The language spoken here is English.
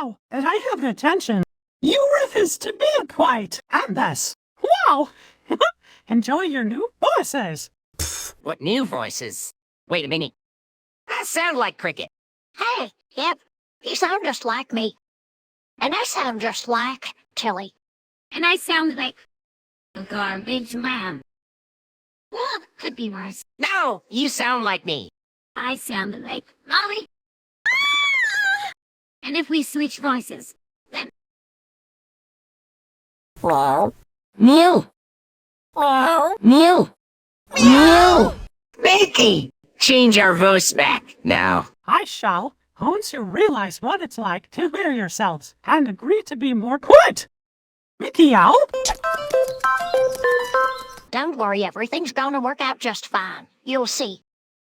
Now that I have attention, you refuse to be quiet and this. Wow! Enjoy your new voices. What new voices? Wait a minute. That sound like Cricket. Hey, yep, you sound just like me. And I sound just like Tilly. And I sound like a garbage man. Well, could be worse. No, you sound like me. I sound like Molly. And if we switch voices, then... Meow. Mew. Mew. Mew. Mickey! Change our voice back now. I shall, once you realize what it's like to hear yourselves and agree to be more quiet. Mickey Owl? Don't worry, everything's gonna work out just fine. You'll see.